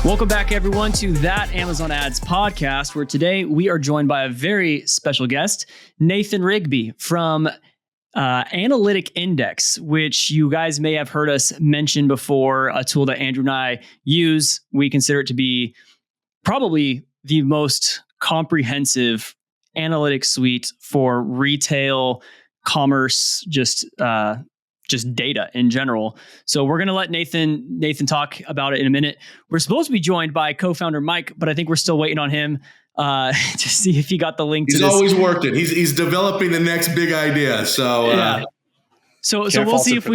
Welcome back, everyone, to That Amazon Ads podcast, where today we are joined by a very special guest, Nathan Rigby from Analytic Index, which you guys may have heard us mention before, a tool that Andrew and I use. We consider it to be probably the most comprehensive analytics suite for retail, commerce, just data in general. So we're going to let Nathan talk about it in a minute. We're supposed to be joined by co-founder Mike, but I think we're still waiting on him to see if he got the link to this. He's always worked it. He's developing the next big idea. So yeah. So we'll see if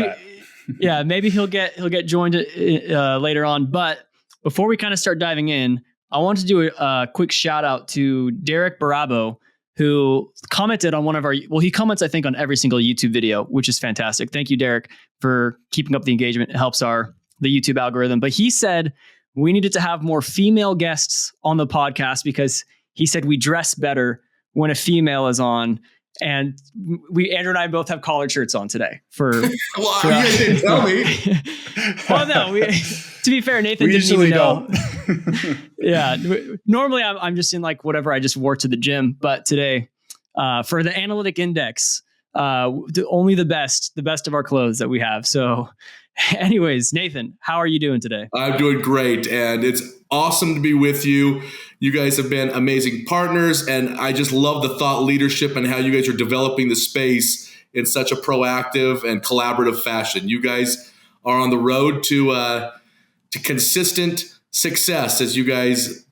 maybe he'll get joined later on. But before we kind of start diving in, I want to do a quick shout out to Derek Barabo, who commented on he comments, I think, on every single YouTube video, which is fantastic. Thank you, Derek, for keeping up the engagement. It helps the YouTube algorithm. But he said we needed to have more female guests on the podcast because he said we dress better when a female is on. And Andrew and I both have collared shirts on today well, you guys didn't tell me. Well, no, to be fair, Nathan didn't even know. Yeah. Normally I'm just in like whatever I just wore to the gym, but today, for the Analytic Index, only the best of our clothes that we have. So anyways, Nathan, how are you doing today? I'm doing great. And it's awesome to be with you. You guys have been amazing partners. And I just love the thought leadership and how you guys are developing the space in such a proactive and collaborative fashion. You guys are on the road to consistent success as you guys,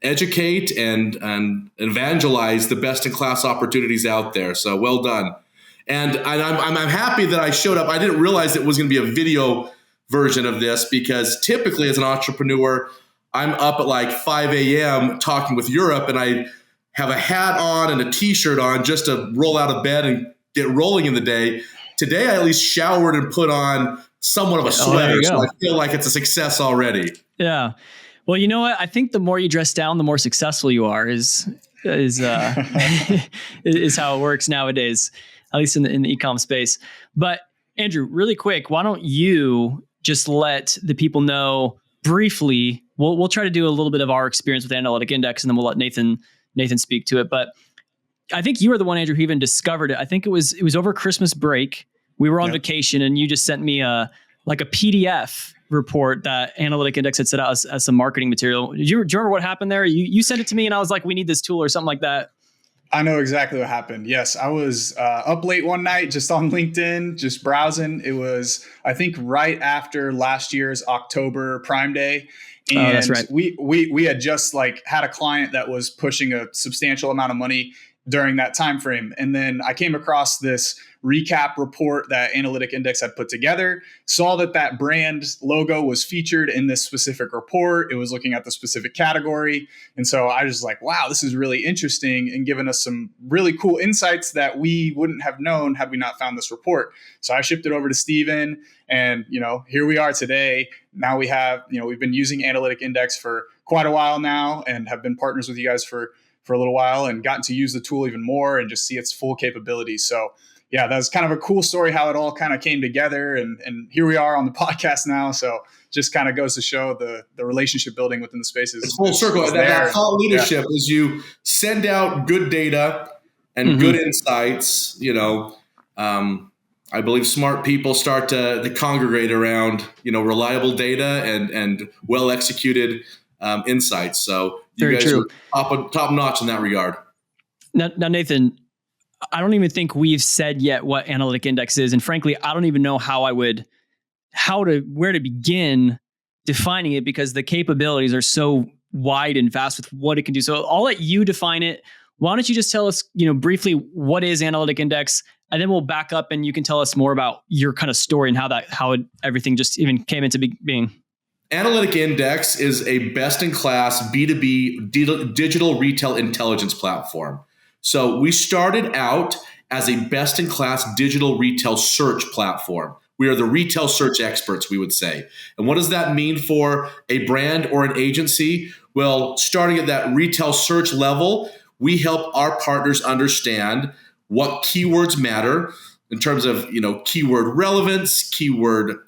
educate and evangelize the best in class opportunities out there. So well done. And I'm happy that I showed up. I didn't realize it was going to be a video version of this because typically as an entrepreneur, I'm up at like 5 a.m. talking with Europe and I have a hat on and a t-shirt on just to roll out of bed and get rolling in the day. Today, I at least showered and put on somewhat of a sweater. So I feel like it's a success already. Yeah. Well, you know what? I think the more you dress down, the more successful you are is how it works nowadays, at least in the e-com space. But Andrew, really quick, why don't you just let the people know briefly? We'll try to do a little bit of our experience with Analytic Index, and then we'll let Nathan speak to it. But I think you were the one, Andrew, who even discovered it. I think it was over Christmas break. We were on vacation, and you just sent me a PDF report that Analytic Index had set out as some marketing material. Do you remember what happened there? You sent it to me, and I was like, we need this tool or something like that. I know exactly what happened. Yes, I was up late one night just on LinkedIn, just browsing. It was, I think, right after last year's October Prime Day. And that's right. We had just had a client that was pushing a substantial amount of money during that time frame. And then I came across this recap report that Analytic Index had put together, saw that brand logo was featured in this specific report. It was looking at the specific category. And so I was like, wow, this is really interesting and given us some really cool insights that we wouldn't have known had we not found this report. So I shipped it over to Steven and, here we are today. Now we have, we've been using Analytic Index for quite a while now and have been partners with you guys for a little while and gotten to use the tool even more and just see its full capabilities. So yeah, that was kind of a cool story how it all kind of came together. And here we are on the podcast now. So just kind of goes to show the relationship building within the spaces. It's full circle. That thought leadership is you send out good data and good insights. I believe smart people start to congregate around, reliable data and well-executed insights. So you guys are top notch in that regard. Now, Nathan, I don't even think we've said yet what Analytic Index is. And frankly, I don't even know where to begin defining it because the capabilities are so wide and vast with what it can do. So I'll let you define it. Why don't you just tell us, briefly what is Analytic Index, and then we'll back up and you can tell us more about your kind of story and how everything just even came into being. Analytic Index is a best-in-class B2B digital retail intelligence platform. So we started out as a best-in-class digital retail search platform. We are the retail search experts, we would say. And what does that mean for a brand or an agency? Well, starting at that retail search level, we help our partners understand what keywords matter, in terms of keyword relevance, keyword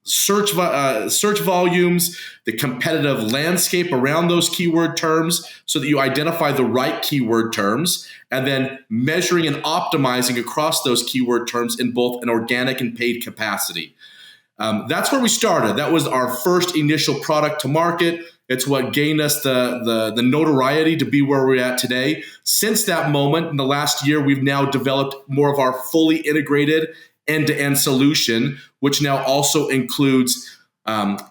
search volumes, the competitive landscape around those keyword terms, so that you identify the right keyword terms, and then measuring and optimizing across those keyword terms in both an organic and paid capacity. That's where we started. That was our first initial product to market. It's what gained us the notoriety to be where we're at today. Since that moment, in the last year, we've now developed more of our fully integrated end-to-end solution, which now also includes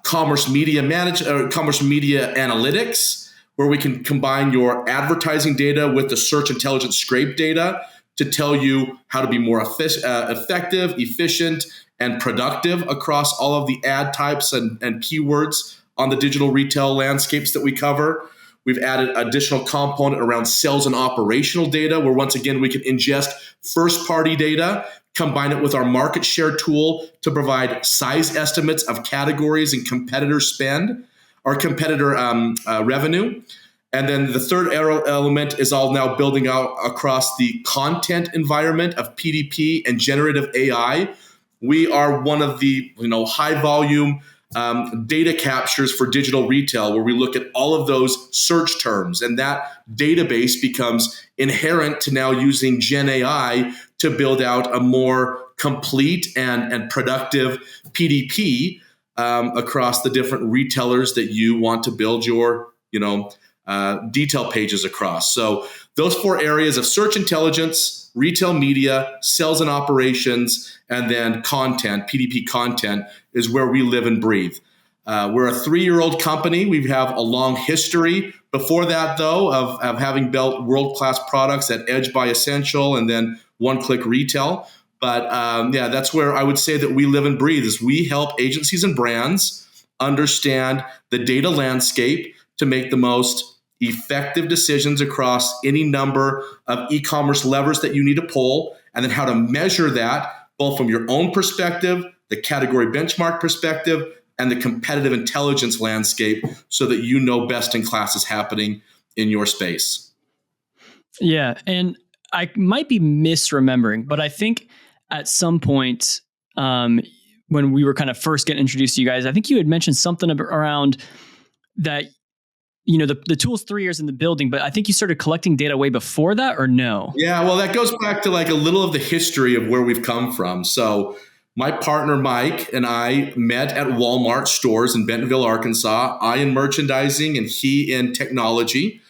commerce media analytics, where we can combine your advertising data with the search intelligence scrape data to tell you how to be more effective, efficient, and productive across all of the ad types and keywords on the digital retail landscapes that we cover. We've added additional component around sales and operational data, where once again, we can ingest first-party data, combine it with our market share tool to provide size estimates of categories and competitor spend or competitor revenue. And then the third element is all now building out across the content environment of PDP and generative AI. We are one of the high volume data captures for digital retail, where we look at all of those search terms, and that database becomes inherent to now using Gen AI to build out a more complete and productive PDP across the different retailers that you want to build your detail pages across. So those four areas of search intelligence, retail media, sales and operations, and then content, PDP content, is where we live and breathe. We're a 3-year-old company. We have a long history before that, though, of having built world-class products at Edge by Essential and then One Click Retail. But that's where I would say that we live and breathe, is we help agencies and brands understand the data landscape to make the most effective decisions across any number of e-commerce levers that you need to pull, and then how to measure that both from your own perspective, the category benchmark perspective, and the competitive intelligence landscape, so that best in class is happening in your space. Yeah. And I might be misremembering, but I think at some point when we were kind of first getting introduced to you guys, I think you had mentioned something around that, the tool's 3 years in the building, but I think you started collecting data way before that, or no? Yeah, well, that goes back to a little of the history of where we've come from. So my partner, Mike, and I met at Walmart stores in Bentonville, Arkansas, I in merchandising and he in technology.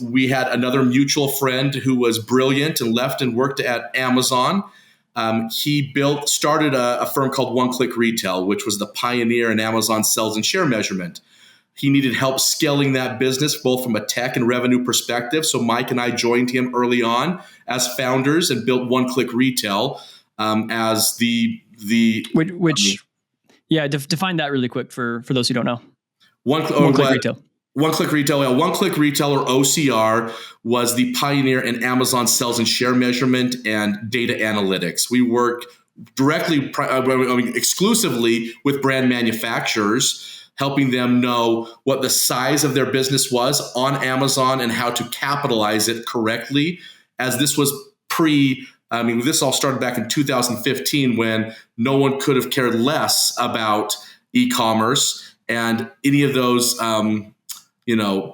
We had another mutual friend who was brilliant and left and worked at Amazon. He started a firm called One Click Retail, which was the pioneer in Amazon sales and share measurement. He needed help scaling that business, both from a tech and revenue perspective. So Mike and I joined him early on as founders and built One Click Retail as the define that really quick for those who don't know. One Click Retail. One Click Retail. Yeah, One Click Retail, or OCR, was the pioneer in Amazon sales and share measurement and data analytics. We worked directly, exclusively with brand manufacturers, helping them know what the size of their business was on Amazon and how to capitalize it correctly, as this was this all started back in 2015, when no one could have cared less about e-commerce, and any of those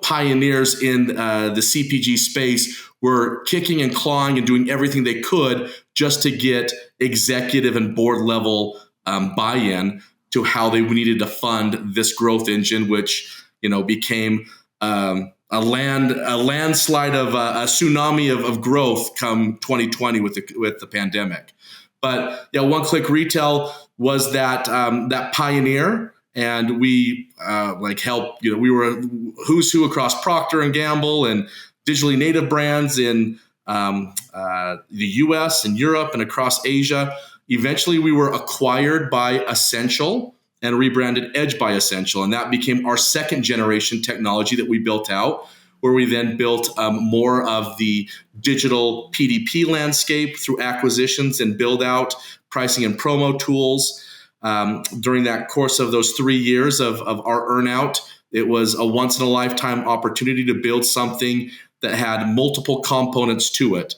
pioneers in the CPG space were kicking and clawing and doing everything they could just to get executive and board level buy-in to how they needed to fund this growth engine, which became a landslide of a tsunami of growth come 2020 with the pandemic. But One Click Retail was that pioneer, and we helped. We were who's who across Procter and Gamble and digitally native brands in the U.S. and Europe and across Asia. Eventually, we were acquired by Essential and rebranded Edge by Essential. And that became our second generation technology that we built out, where we then built more of the digital PDP landscape through acquisitions and build out pricing and promo tools. During that course of those 3 years of our earnout, it was a once in a lifetime opportunity to build something that had multiple components to it.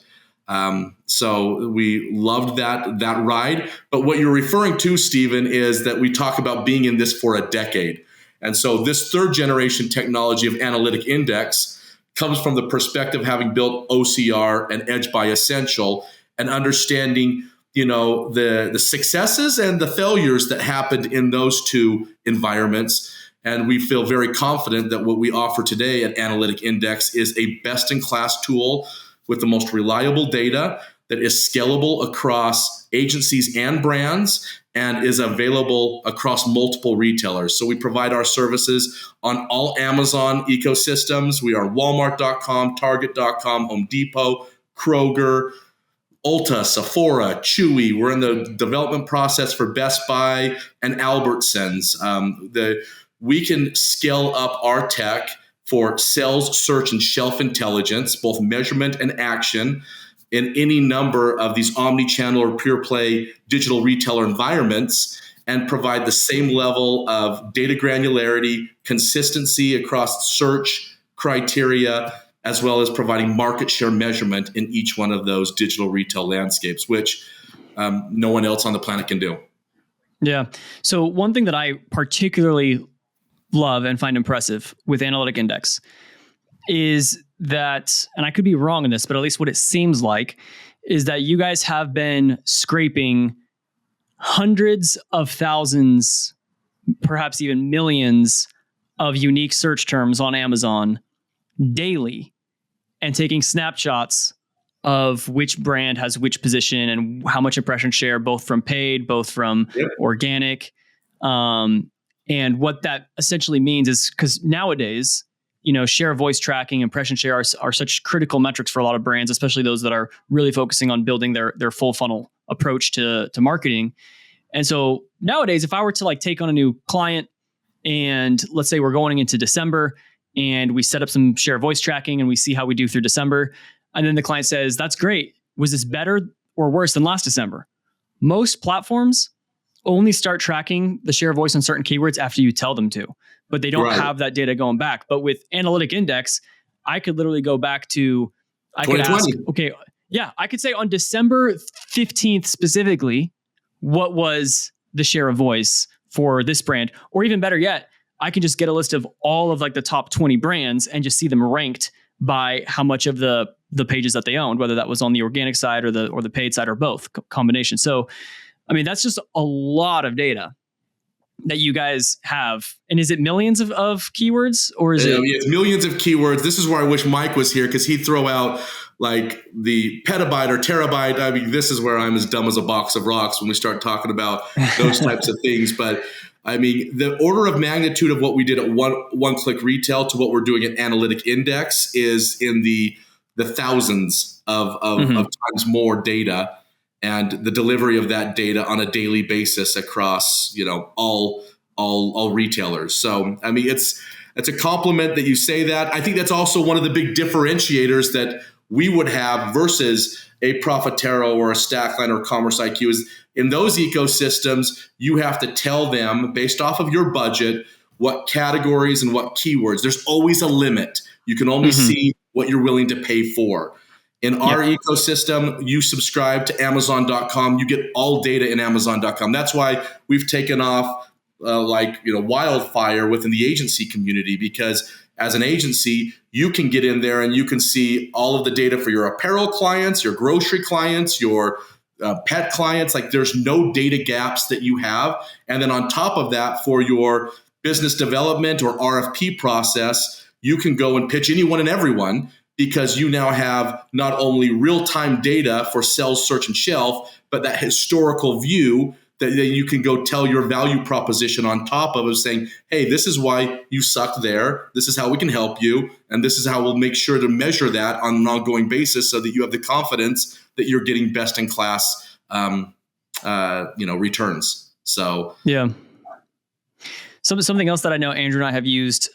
So we loved that ride. But what you're referring to, Stephen, is that we talk about being in this for a decade. And so this third generation technology of analytic index comes from the perspective of having built OCR and Edge by Essential and understanding, the successes and the failures that happened in those two environments. And we feel very confident that what we offer today at Analytic Index is a best-in-class tool with the most reliable data that is scalable across agencies and brands and is available across multiple retailers. So we provide our services on all Amazon ecosystems. We are Walmart.com, Target.com, Home Depot, Kroger, Ulta, Sephora, Chewy. We're in the development process for Best Buy and Albertsons. We can scale up our tech for sales, search, and shelf intelligence, both measurement and action, in any number of these omni-channel or pure play digital retailer environments, and provide the same level of data granularity, consistency across search criteria, as well as providing market share measurement in each one of those digital retail landscapes, which no one else on the planet can do. Yeah. So one thing that I particularly love and find impressive with Analytic Index is that, and I could be wrong in this, but at least what it seems like is that you guys have been scraping hundreds of thousands, perhaps even millions of unique search terms on Amazon daily and taking snapshots of which brand has which position and how much impression share, both from paid, both from organic. And what that essentially means is, because nowadays, share of voice tracking, impression share are such critical metrics for a lot of brands, especially those that are really focusing on building their full funnel approach to marketing. And so nowadays, if I were to take on a new client, and let's say we're going into December and we set up some share of voice tracking and we see how we do through December, and then the client says, "That's great. Was this better or worse than last December?" Most platforms only start tracking the share of voice on certain keywords after you tell them to, but they don't have that data going back. But with Analytic Index, I could literally go back to, I could ask, I could say on December 15th specifically, what was the share of voice for this brand? Or even better yet, I can just get a list of all of the top 20 brands and just see them ranked by how much of the pages that they owned, whether that was on the organic side or the paid side or both combination. So, I mean, that's just a lot of data that you guys have. And is it millions of keywords, or is it? It's millions of keywords. This is where I wish Mike was here, because he'd throw out the petabyte or terabyte. I mean, this is where I'm as dumb as a box of rocks when we start talking about those types of things. But I mean, the order of magnitude of what we did at one-click retail to what we're doing at Analytic Index is in the thousands of times more data, and the delivery of that data on a daily basis across all retailers. So I mean, it's a compliment that you say that. I think that's also one of the big differentiators that we would have versus a Profitero or a Stackline or Commerce IQ is in those ecosystems, you have to tell them based off of your budget what categories and what keywords. There's always a limit. You can only see what you're willing to pay for. In our ecosystem, you subscribe to Amazon.com, you get all data in Amazon.com. That's why we've taken off wildfire within the agency community, because as an agency, you can get in there and you can see all of the data for your apparel clients, your grocery clients, your pet clients. There's no data gaps that you have. And then on top of that, for your business development or RFP process, you can go and pitch anyone and everyone, because you now have not only real-time data for sales, search, and shelf, but that historical view that you can go tell your value proposition on top of saying, hey, this is why you sucked there. This is how we can help you. And this is how we'll make sure to measure that on an ongoing basis so that you have the confidence that you're getting best in class returns. So yeah. Something else that I know Andrew and I have used.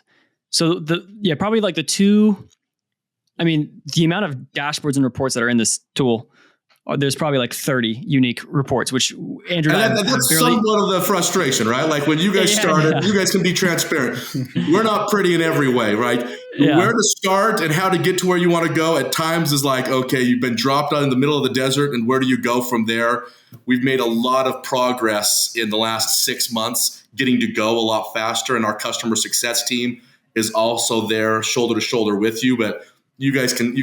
So probably the two, I mean, the amount of dashboards and reports that are in this tool, there's probably 30 unique reports, which Andrew and I that's somewhat of the frustration, right? When you guys started, you guys can be transparent. We're not pretty in every way, right? where to start and how to get to where you want to go at times is like, okay, you've been dropped out in the middle of the desert, and where do you go from there? We've made a lot of progress in the last 6 months, getting to go a lot faster, and our customer success team is also there shoulder to shoulder with you. But you can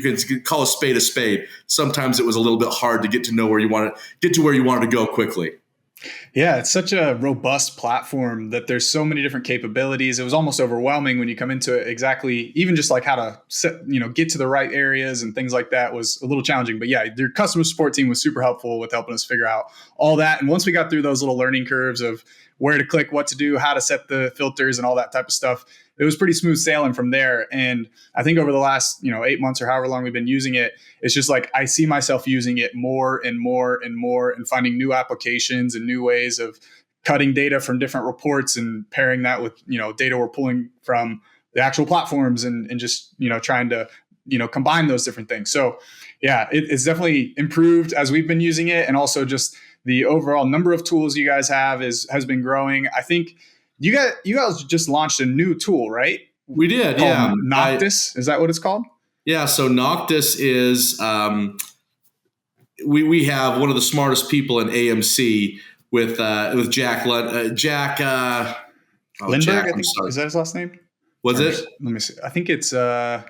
call a spade. Sometimes it was a little bit hard to get to where you wanted to go quickly. Yeah, it's such a robust platform that there's so many different capabilities. It was almost overwhelming when you come into it. Exactly, even just like how to get to the right areas and things like that was a little challenging. But yeah, your customer support team was super helpful with helping us figure out all that. And once we got through those little learning curves of where to click, what to do, how to set the filters and all that type of stuff, it was pretty smooth sailing from there. And I think over the last 8 months or however long we've been using it, it's just like I see myself using it more and more and more, and finding new applications and new ways of cutting data from different reports and pairing that with data we're pulling from the actual platforms, and just trying to combine those different things. So yeah, it's definitely improved as we've been using it, and also just the overall number of tools you guys have has been growing. I think you guys just launched a new tool, right? We did, yeah. Noctis, is that what it's called? Yeah, so Noctis is we have one of the smartest people in AMC with Jack Lindbergh. Jack, I'm sorry. Is that his last name? Was it? Let me see. I think it's I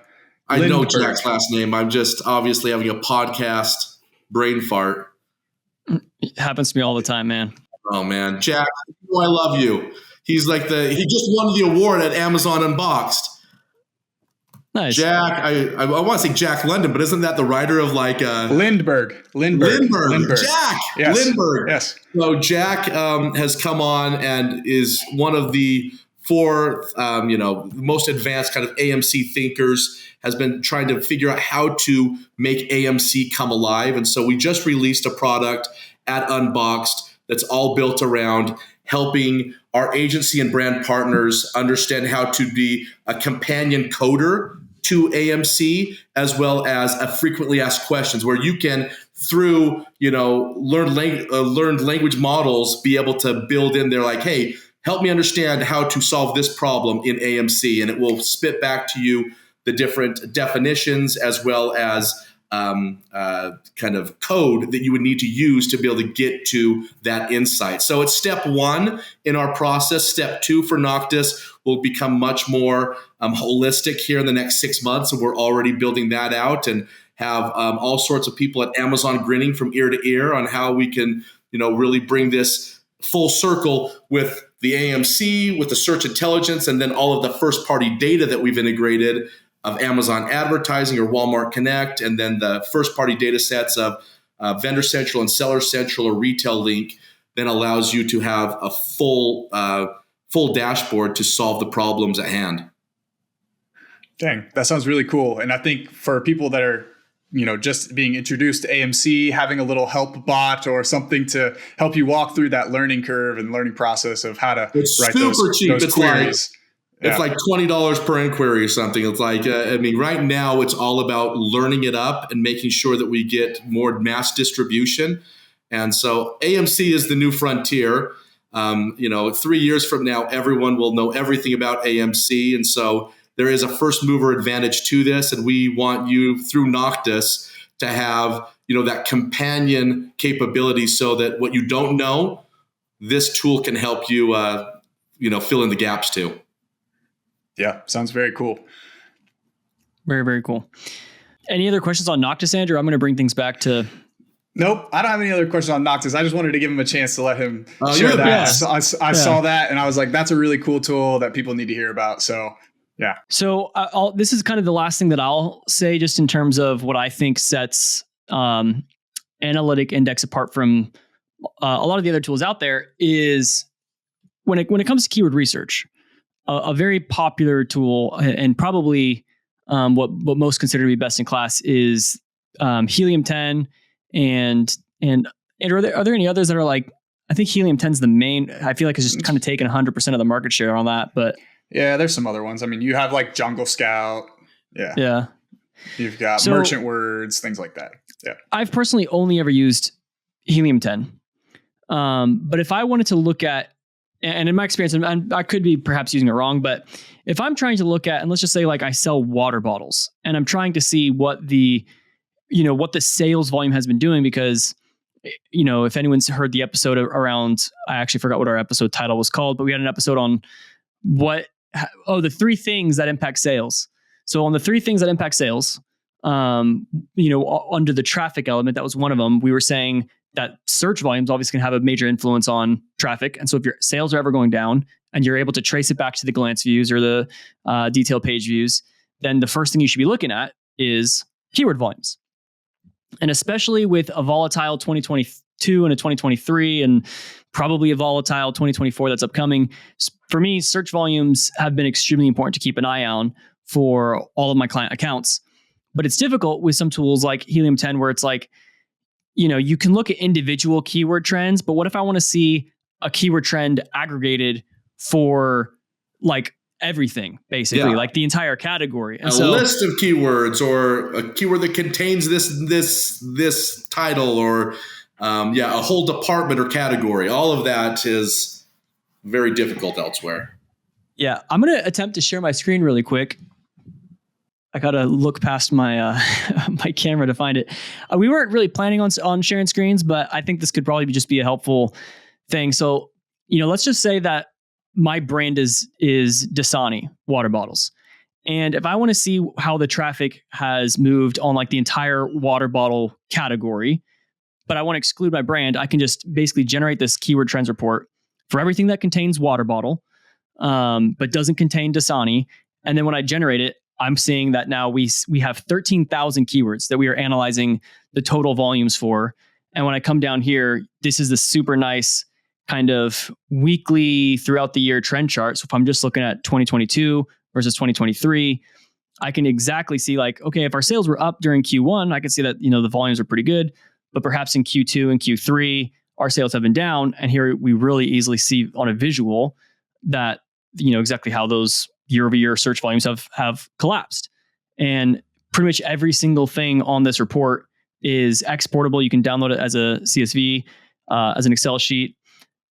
know Jack's last name. I'm just obviously having a podcast brain fart. It happens to me all the time, man. Oh man, Jack, I love you. He's like he just won the award at Amazon Unboxed. Nice. Jack, I want to say Jack London, but isn't that the writer of like Lindbergh? Jack. Yes. Lindbergh. Yes. So Jack has come on and is one of the 4 most advanced kind of AMC thinkers, has been trying to figure out how to make AMC come alive. And so we just released a product at Unboxed that's all built around helping our agency and brand partners understand how to be a companion coder to AMC, as well as a frequently asked questions, where you can, through learned language models, be able to build in there like, hey, help me understand how to solve this problem in AMC, and it will spit back to you the different definitions as well as kind of code that you would need to use to be able to get to that insight. So it's step 1 in our process. Step 2 for Noctis will become much more holistic here in the next 6 months. And we're already building that out, and have all sorts of people at Amazon grinning from ear to ear on how we can, really bring this full circle with the AMC, with the search intelligence, and then all of the first party data that we've integrated of Amazon advertising or Walmart Connect, and then the first party data sets of Vendor Central and Seller Central or Retail Link, then allows you to have a full dashboard to solve the problems at hand. Dang, that sounds really cool. And I think for people that are just being introduced to AMC, having a little help bot or something to help you walk through that learning curve and learning process of how to write those queries. It's like $20 per inquiry or something. It's like, right now it's all about learning it up and making sure that we get more mass distribution. And so AMC is the new frontier. 3 years from now, everyone will know everything about AMC. And so there is a first mover advantage to this. And we want you, through Noctis, to have, that companion capability, so that what you don't know, this tool can help you, fill in the gaps too. Yeah, sounds very cool. Very, very cool. Any other questions on Noctis, Andrew? I'm going to bring things back to... Nope, I don't have any other questions on Noctis. I just wanted to give him a chance to let him share that. I saw that, and I was like, that's a really cool tool that people need to hear about. So, yeah. So this is kind of the last thing that I'll say, just in terms of what I think sets Analytic Index apart from a lot of the other tools out there, is when it comes to keyword research. A very popular tool, and probably what most consider to be best in class, is Helium 10. And are there any others that are like, I think Helium 10 is the main, I feel like it's just kind of taken 100% of the market share on that, but yeah, there's some other ones. I mean, you have like Jungle Scout. Yeah. You've got Merchant Words, things like that. Yeah. I've personally only ever used Helium 10. But if I wanted to look at and in my experience, and I could be perhaps using it wrong, but if I'm trying to look at, and let's just say like I sell water bottles and I'm trying to see what the sales volume has been doing, because, if anyone's heard the episode around, I actually forgot what our episode title was called, but we had an episode on the 3 things that impact sales. So on the 3 things that impact sales, under the traffic element, that was one of them. We were saying that search volumes obviously can have a major influence on traffic. And so if your sales are ever going down and you're able to trace it back to the glance views or the detail page views, then the first thing you should be looking at is keyword volumes. And especially with a volatile 2022 and a 2023 and probably a volatile 2024 that's upcoming, for me, search volumes have been extremely important to keep an eye on for all of my client accounts. But it's difficult with some tools like Helium 10, where it's like, you can look at individual keyword trends, but what if I want to see a keyword trend aggregated for like everything, basically, like the entire category? And a list of keywords, or a keyword that contains this title, or a whole department or category. All of that is very difficult elsewhere. Yeah, I'm going to attempt to share my screen really quick. I got to look past my my camera to find it. We weren't really planning on sharing screens, but I think this could probably just be a helpful thing. So, let's just say that my brand is Dasani water bottles. And if I want to see how the traffic has moved on like the entire water bottle category, but I want to exclude my brand, I can just basically generate this keyword trends report for everything that contains water bottle, but doesn't contain Dasani. And then when I generate it, I'm seeing that now we have 13,000 keywords that we are analyzing the total volumes for. And when I come down here, this is the super nice kind of weekly throughout the year trend chart. So if I'm just looking at 2022 versus 2023, I can exactly see like, okay, if our sales were up during Q1, I can see that, the volumes are pretty good, but perhaps in Q2 and Q3, our sales have been down. And here we really easily see on a visual that, exactly how those year-over-year search volumes have collapsed. And pretty much every single thing on this report is exportable. You can download it as a CSV, as an Excel sheet.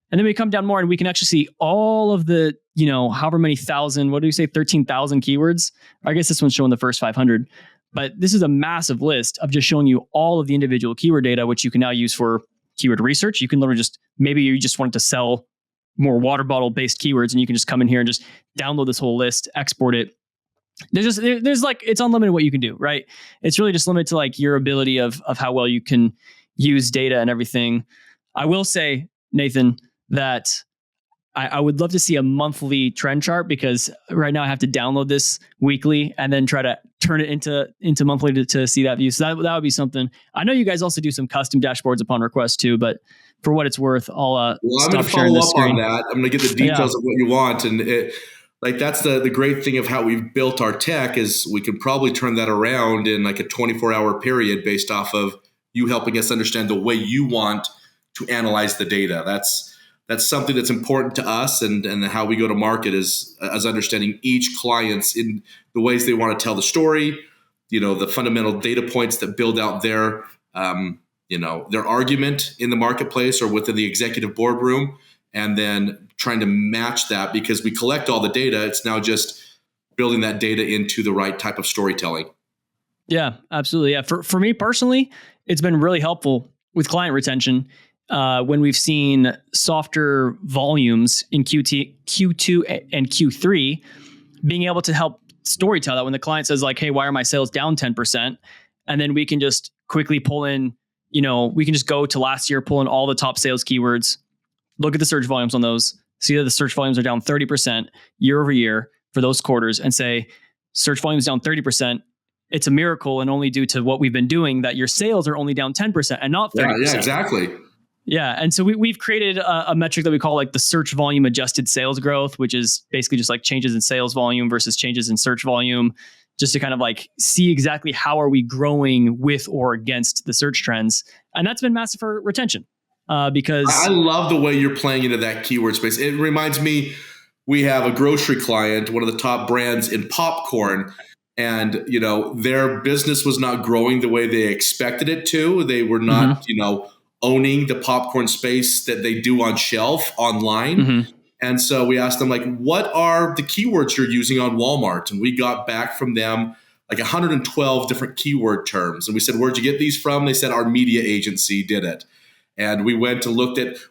And then we come down more and we can actually see all of the, however many thousand, 13,000 keywords. I guess this one's showing the first 500. But this is a massive list of just showing you all of the individual keyword data, which you can now use for keyword research. You can literally maybe you just wanted to sell more water bottle based keywords, and you can just come in here and just download this whole list, export it. There's like, it's unlimited what you can do, right? It's really just limited to like your ability of how well you can use data and everything. I will say, Nathan, that I would love to see a monthly trend chart, because right now I have to download this weekly and then try to turn it into monthly to see that view. So that would be something. I know you guys also do some custom dashboards upon request too, but for what it's worth, I'm going to follow up on that. I'm going to get the details of what you want. And that's the great thing of how we've built our tech, is we can probably turn that around in like a 24-hour period based off of you helping us understand the way you want to analyze the data. That's something that's important to us, and how we go to market is as understanding each client's in the ways they want to tell the story, the fundamental data points that build out their argument in the marketplace or within the executive boardroom, and then trying to match that, because we collect all the data. It's now just building that data into the right type of storytelling. Yeah, absolutely. Yeah. For me personally, it's been really helpful with client retention. When we've seen softer volumes in Q2 and Q3, being able to help storytell that when the client says like, hey, why are my sales down 10%? And then we can just quickly pull in, we can just go to last year, pull in all the top sales keywords, look at the search volumes on those, see that the search volumes are down 30% year over year for those quarters, and say, search volumes down 30%. It's a miracle, and only due to what we've been doing, that your sales are only down 10% and not 30%. Yeah, exactly. Yeah. And so we've created a metric that we call like the search volume adjusted sales growth, which is basically just like changes in sales volume versus changes in search volume, just to kind of like see exactly how are we growing with or against the search trends. And that's been massive for retention, because I love the way you're playing into that keyword space. It reminds me, we have a grocery client, one of the top brands in popcorn, and their business was not growing the way they expected it to. They were not, owning the popcorn space that they do on shelf online. And so we asked them, like, what are the keywords you're using on Walmart? And we got back from them like 112 different keyword terms. And we said, where'd you get these from? They said, our media agency did it. And we went and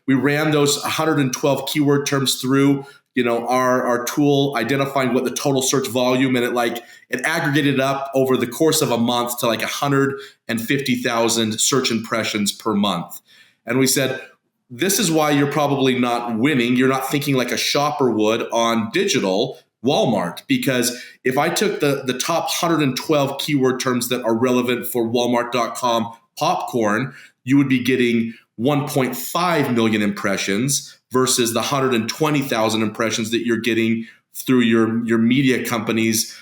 we ran those 112 keyword terms through, our tool, identifying what the total search volume, and it aggregated up over the course of a month to like 150,000 search impressions per month. And we said, this is why you're probably not winning. You're not thinking like a shopper would on digital Walmart, because if I took the top 112 keyword terms that are relevant for Walmart.com popcorn, you would be getting 1.5 million impressions versus the 120,000 impressions that you're getting through your media company's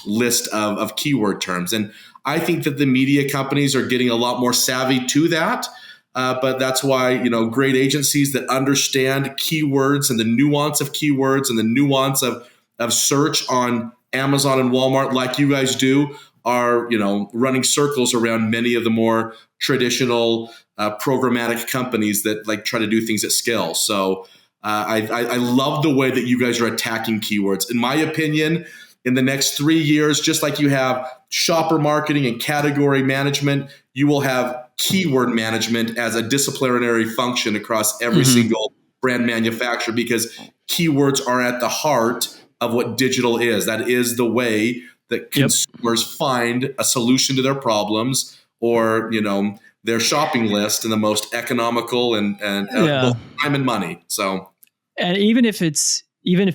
list of keyword terms. And I think that the media companies are getting a lot more savvy to that. But that's why, great agencies that understand keywords and the nuance of keywords and the nuance of search on Amazon and Walmart, like you guys do, are, running circles around many of the more traditional programmatic companies that like try to do things at scale. So I love the way that you guys are attacking keywords. In my opinion, in the next 3 years, just like you have shopper marketing and category management, you will have keyword management as a disciplinary function across every single brand manufacturer, because keywords are at the heart of what digital is. That is the way that consumers find a solution to their problems, or, their shopping list in the most economical and both time and money. So, and even if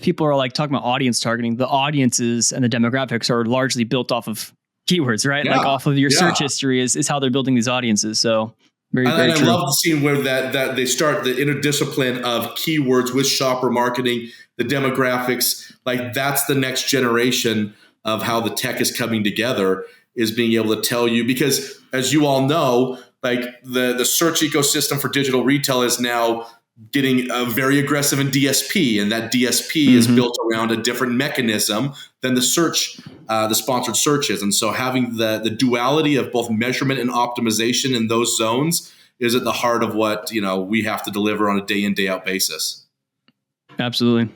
people are like talking about audience targeting, the audiences and the demographics are largely built off of keywords, right? Yeah. Like off of your search history is how they're building these audiences. So very I true. love seeing where that they start the interdiscipline of keywords with shopper marketing, the demographics. Like that's the next generation of how the tech is coming together, is being able to tell you, because as you all know, like the search ecosystem for digital retail is now getting very aggressive in DSP, and that DSP is built around a different mechanism than the search, the sponsored searches. And so having the duality of both measurement and optimization in those zones is at the heart of what, we have to deliver on a day in, day out basis. Absolutely.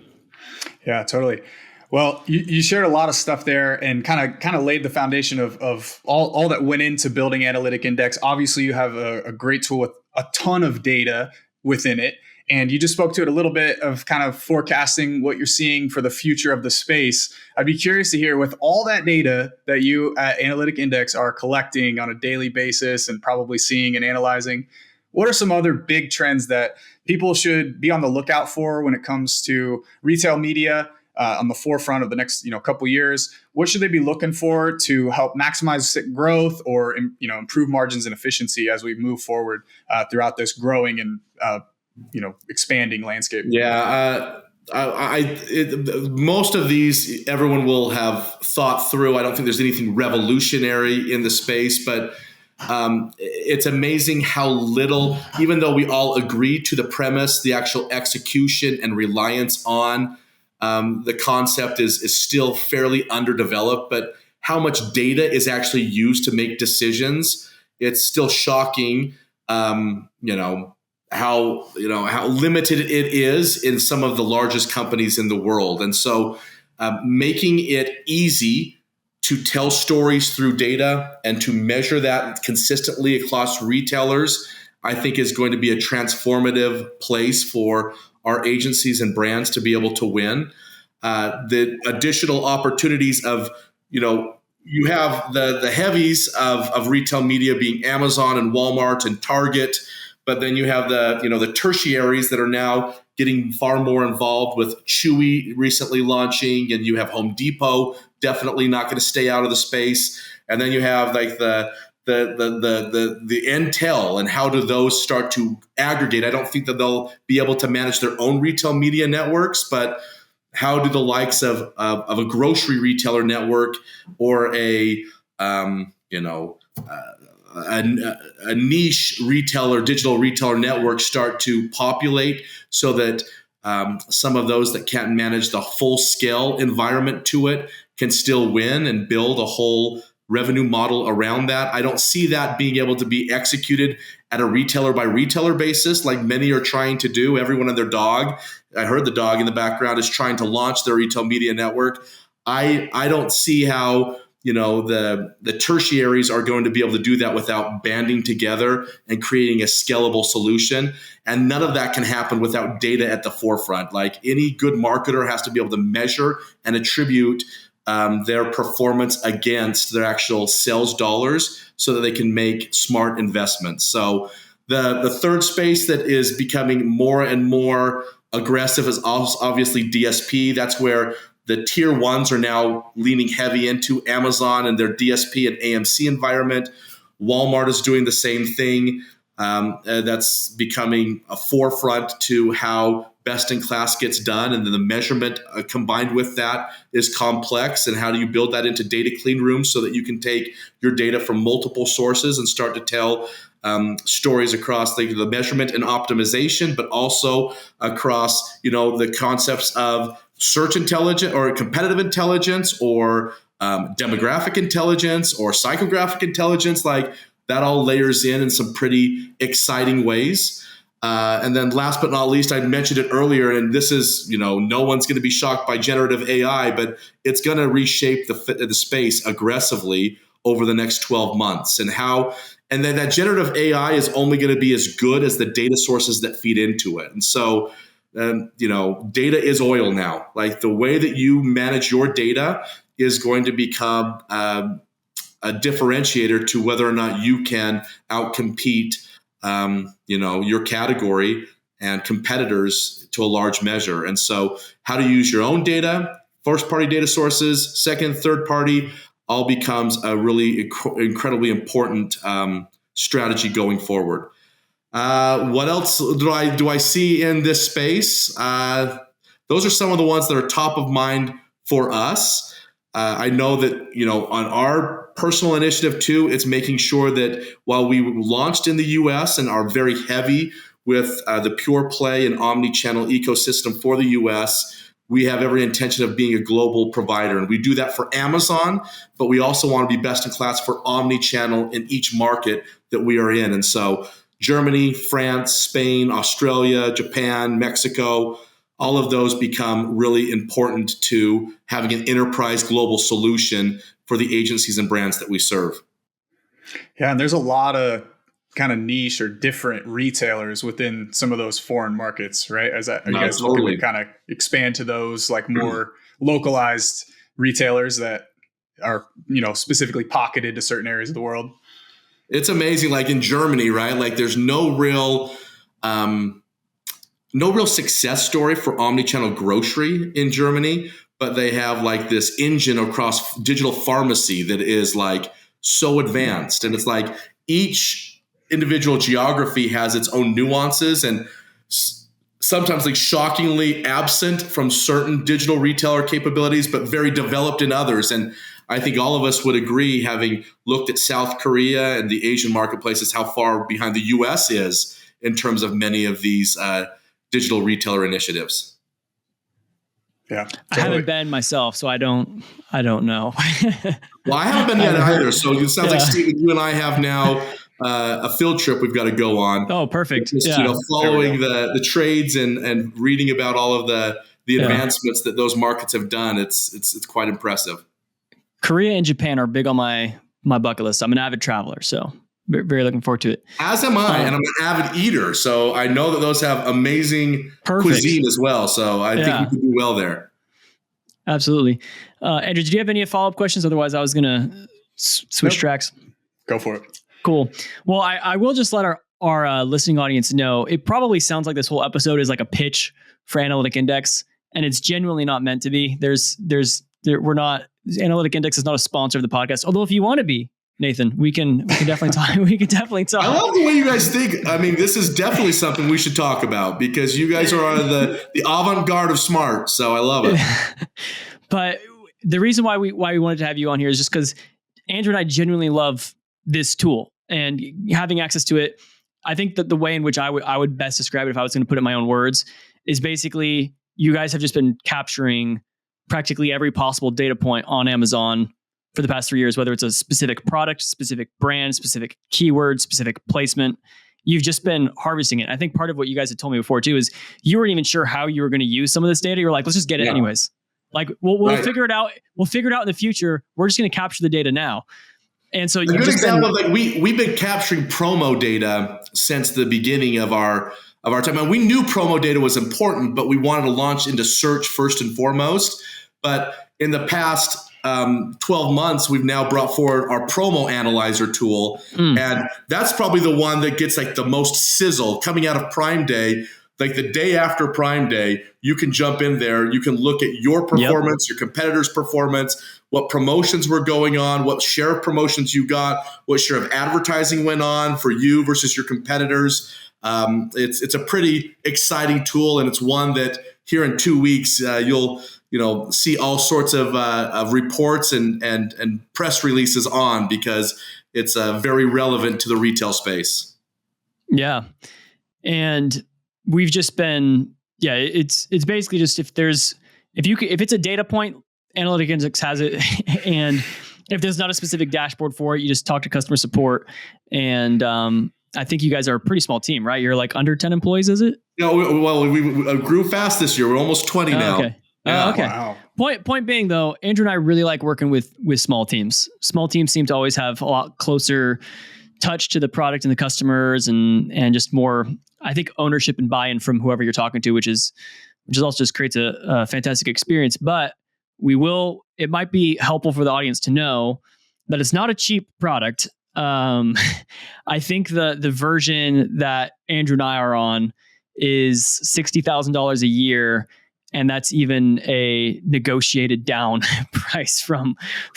Yeah, totally. Well, you shared a lot of stuff there and kind of laid the foundation of all that went into building Analytic Index. Obviously, you have a great tool with a ton of data within it. And you just spoke to it a little bit of kind of forecasting what you're seeing for the future of the space. I'd be curious to hear, with all that data that you at Analytic Index are collecting on a daily basis and probably seeing and analyzing, what are some other big trends that people should be on the lookout for when it comes to retail media on the forefront of the next couple years? What should they be looking for to help maximize growth or improve margins and efficiency as we move forward throughout this growing and expanding landscape? Yeah, most of these everyone will have thought through. I don't think there's anything revolutionary in the space, but it's amazing how little, even though we all agree to the premise, the actual execution and reliance on the concept is still fairly underdeveloped. But how much data is actually used to make decisions, it's still shocking. How limited it is in some of the largest companies in the world. And so making it easy to tell stories through data and to measure that consistently across retailers, I think is going to be a transformative place for our agencies and brands to be able to win. The additional opportunities of, you have the heavies of retail media being Amazon and Walmart and Target, but then you have the tertiaries that are now getting far more involved, with Chewy recently launching, and you have Home Depot definitely not going to stay out of the space. And then you have like the Intel, and how do those start to aggregate? I don't think that they'll be able to manage their own retail media networks, but how do the likes of a grocery retailer network or a niche retailer, digital retailer network start to populate, so that some of those that can't manage the full scale environment to it can still win and build a whole revenue model around that? I don't see that being able to be executed at a retailer by retailer basis, like many are trying to do. Everyone and their dog, I heard the dog in the background, is trying to launch their retail media network. I don't see how the tertiaries are going to be able to do that without banding together and creating a scalable solution. And none of that can happen without data at the forefront. Like any good marketer has to be able to measure and attribute their performance against their actual sales dollars so that they can make smart investments. So the third space that is becoming more and more aggressive is obviously DSP. That's where the tier ones are now leaning heavy into Amazon and their DSP and AMC environment. Walmart is doing the same thing. That's becoming a forefront to how best in class gets done. And then the measurement combined with that is complex. And how do you build that into data clean rooms so that you can take your data from multiple sources and start to tell stories across the measurement and optimization, but also across, the concepts of search intelligence or competitive intelligence or demographic intelligence or psychographic intelligence. Like that all layers in some pretty exciting ways. And then last but not least, I mentioned it earlier, and this is, no one's going to be shocked by generative AI, but it's going to reshape the space aggressively over the next 12 months. And then that generative AI is only going to be as good as the data sources that feed into it. And so, data is oil now. Like the way that you manage your data is going to become a differentiator to whether or not you can outcompete, your category and competitors to a large measure. And so how to use your own data, first party data sources, second, third party, all becomes a really incredibly important strategy going forward. What else do I see in this space? Those are some of the ones that are top of mind for us. I know that, on our personal initiative too, it's making sure that while we launched in the US and are very heavy with the pure play and omni-channel ecosystem for the US, we have every intention of being a global provider. And we do that for Amazon, but we also want to be best in class for omni-channel in each market that we are in. And so Germany, France, Spain, Australia, Japan, Mexico, all of those become really important to having an enterprise global solution for the agencies and brands that we serve. Yeah, and there's a lot of kind of niche or different retailers within some of those foreign markets, right? Are you guys looking to kind of expand to those like more localized retailers that are, specifically pocketed to certain areas of the world? It's amazing. Like in Germany, right? Like there's no real success story for omnichannel grocery in Germany, but they have like this engine across digital pharmacy that is like so advanced. And it's like each individual geography has its own nuances and sometimes like shockingly absent from certain digital retailer capabilities, but very developed in others. And I think all of us would agree, having looked at South Korea and the Asian marketplaces, how far behind the US is in terms of many of these digital retailer initiatives. Yeah, totally. I haven't been myself, so I don't know. Well, I haven't been yet either. So it sounds like, Steven, you and I have now a field trip we've got to go on. Oh, perfect. Just, following the trades and reading about all of the advancements that those markets have done. It's quite impressive. Korea and Japan are big on my bucket list. I'm an avid traveler, so very looking forward to it. As am I, and I'm an avid eater, so I know that those have amazing cuisine as well. So I think we can do well there. Absolutely. Andrew, did you have any follow-up questions? Otherwise, I was going to switch tracks. Go for it. Cool. Well, I will just let our listening audience know, it probably sounds like this whole episode is like a pitch for Analytic Index, and it's genuinely not meant to be. Analytic Index is not a sponsor of the podcast. Although if you want to be, Nathan, we can definitely talk. We can definitely talk. I love the way you guys think. I mean, this is definitely something we should talk about because you guys are on the avant-garde of smart. So I love it. But the reason why we wanted to have you on here is just because Andrew and I genuinely love this tool and having access to it. I think that the way in which I would best describe it, if I was going to put it in my own words, is basically you guys have just been capturing practically every possible data point on Amazon for the past 3 years, whether it's a specific product, specific brand, specific keyword, specific placement. you've just been harvesting it. I think part of what you guys had told me before too is you weren't even sure how you were going to use some of this data. You're like, let's just get it anyways. Like we'll figure it out. We'll figure it out in the future. We're just going to capture the data now. And so a good example of like we've been capturing promo data since the beginning of our time. And we knew promo data was important, but we wanted to launch into search first and foremost. But in the past 12 months, we've now brought forward our promo analyzer tool. And that's probably the one that gets like the most sizzle coming out of Prime Day. Like the day after Prime Day, you can jump in there. You can look at your performance, your competitors' performance, what promotions were going on, what share of promotions you got, what share of advertising went on for you versus your competitors. It's a pretty exciting tool, and it's one that here in 2 weeks you'll see all sorts of reports and press releases on, because it's very relevant to the retail space. Yeah, and we've just been it's basically just if it's a data point, Analytic Index has it, and if there's not a specific dashboard for it, you just talk to customer support. And I think you guys are a pretty small team, right? You're like under 10 employees, is it? Well, we grew fast this year. We're almost 20 now. Okay. Yeah. Okay. Wow. Point being though, Andrew and I really like working with small teams. Small teams seem to always have a lot closer touch to the product and the customers, and just more, I think, ownership and buy-in from whoever you're talking to, which also just creates a fantastic experience. But it might be helpful for the audience to know that it's not a cheap product. I think the version that Andrew and I are on is $60,000 a year, and that's even a negotiated down price from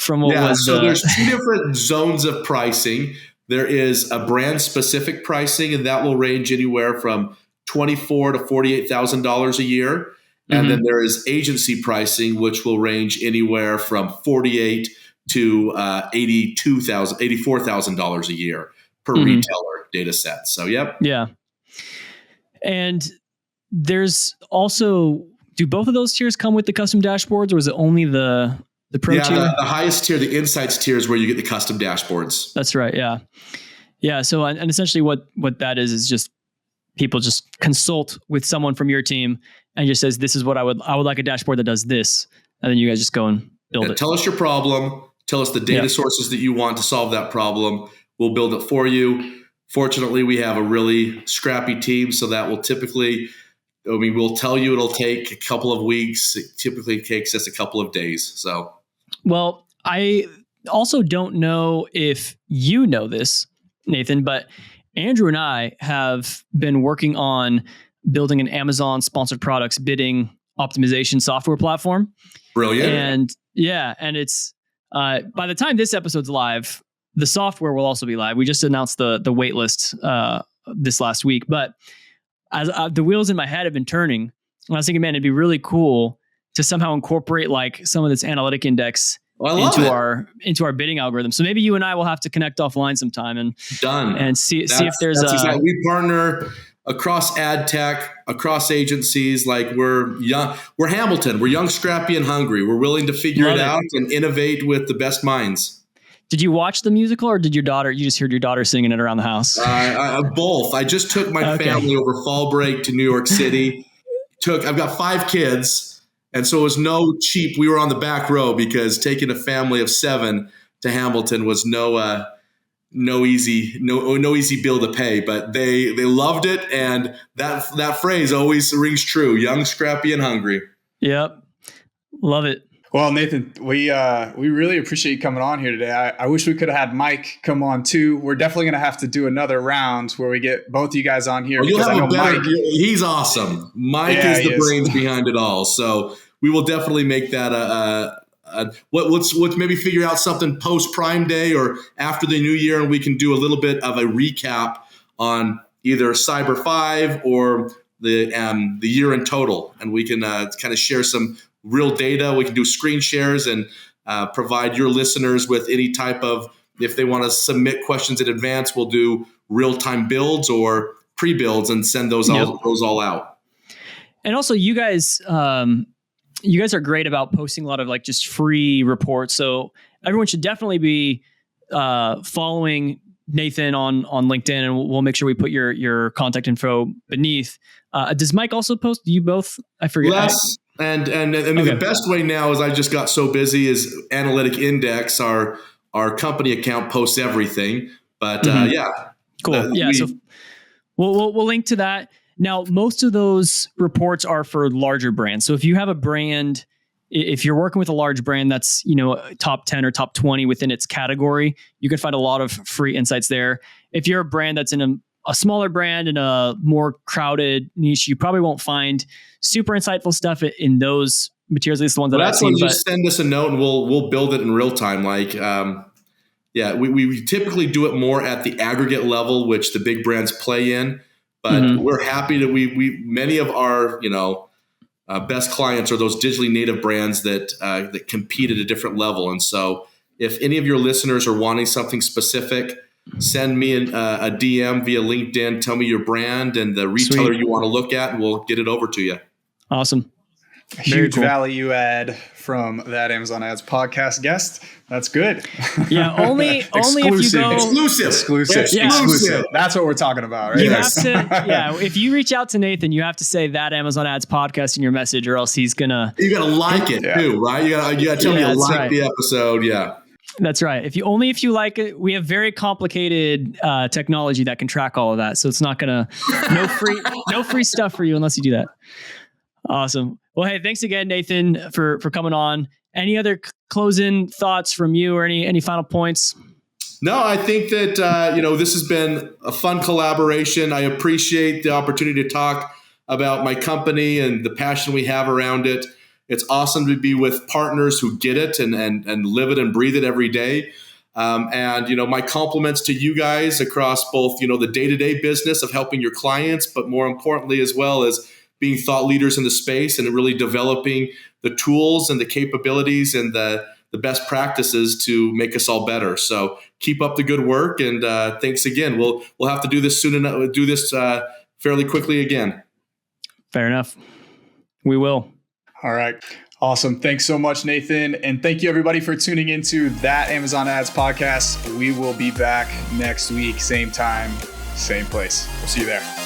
what was. So there's two different zones of pricing. There is a brand specific pricing, and that will range anywhere from $24,000 to $48,000 a year. And then there is agency pricing, which will range anywhere from $48,000 to $84,000 a year per retailer data set. So, yep. Yeah. And there's also, do both of those tiers come with the custom dashboards, or is it only the pro tier? The highest tier, the insights tier, is where you get the custom dashboards. That's right. Yeah. Yeah. So, and essentially what that is just people just consult with someone from your team and just says, this is what I would like a dashboard that does this. And then you guys just go and build it. Tell us your problem. Tell us the data sources that you want to solve that problem. We'll build it for you. Fortunately, we have a really scrappy team, so that will typically, we'll tell you it'll take a couple of weeks. It typically takes us a couple of days. So, well, I also don't know if you know this, Nathan, but Andrew and I have been working on building an Amazon sponsored products bidding optimization software platform. Brilliant. And it's by the time this episode's live, the software will also be live. We just announced the wait list this last week, but as the wheels in my head have been turning, I was thinking, man, it'd be really cool to somehow incorporate like some of this analytic index into our bidding algorithm. So maybe you and I will have to connect offline sometime and see if there's exactly. We partner across ad tech, across agencies. Like we're young, we're Hamilton, we're young, scrappy, and hungry. We're willing to figure it out and innovate with the best minds. Did you watch the musical, or did you just heard your daughter singing it around the house? Both. I just took my family over fall break to New York City. I've got 5 kids, and so it was no cheap. We were on the back row because taking a family of 7 to Hamilton was no easy bill to pay. But they loved it, and that phrase always rings true: young, scrappy, and hungry. Yep, love it. Well, Nathan, we really appreciate you coming on here today. I wish we could have had Mike come on too. We're definitely going to have to do another round where we get both of you guys on here. Mike, he's awesome. Mike is the brains behind it all. So we will definitely make that let's maybe figure out something post Prime Day or after the new year, and we can do a little bit of a recap on either Cyber 5 or the year in total, and we can kind of share some real data. We can do screen shares and provide your listeners with any type of, if they want to submit questions in advance, we'll do real-time builds or pre-builds and send those all out. And also you guys are great about posting a lot of like just free reports. So everyone should definitely be following Nathan on LinkedIn, and we'll make sure we put your contact info beneath. Does Mike also post? Do you both? I forget. Less. And I mean, the best way now is I just got so busy is Analytic Index, our company account posts everything. But yeah. Cool. So we'll link to that. Now, most of those reports are for larger brands. So if you have a brand, if you're working with a large brand that's, top 10 or top 20 within its category, you can find a lot of free insights there. If you're a brand that's in a smaller brand in a more crowded niche, you probably won't find super insightful stuff in those materials. At least the ones that I've seen. Just send us a note and we'll build it in real time. Like, we typically do it more at the aggregate level, which the big brands play in. But we're happy that we many of our best clients are those digitally native brands that compete at a different level. And so, if any of your listeners are wanting something specific, send me a DM via LinkedIn. Tell me your brand and the retailer you want to look at, and we'll get it over to you. Awesome. Huge value add from that Amazon Ads podcast guest. That's good. Yeah, only if you go exclusive. Yeah. Exclusive. That's what we're talking about, right? You have to, if you reach out to Nathan, you have to say that Amazon Ads podcast in your message, or else he's gonna. You gotta like it too, right? You gotta tell me you like the episode. Yeah. That's right. If you like it, we have very complicated technology that can track all of that. So it's not gonna no free stuff for you unless you do that. Awesome. Well, hey, thanks again, Nathan, for coming on. Any other closing thoughts from you, or any final points? No, I think that this has been a fun collaboration. I appreciate the opportunity to talk about my company and the passion we have around it. It's awesome to be with partners who get it and live it and breathe it every day. And my compliments to you guys across both, the day-to-day business of helping your clients, but more importantly, as well as being thought leaders in the space and really developing the tools and the capabilities and the best practices to make us all better. So keep up the good work, and thanks again. We'll have to do this soon enough. Do this fairly quickly again. Fair enough. We will. All right. Awesome. Thanks so much, Nathan. And thank you, everybody, for tuning into that Amazon Ads podcast. We will be back next week, same time, same place. We'll see you there.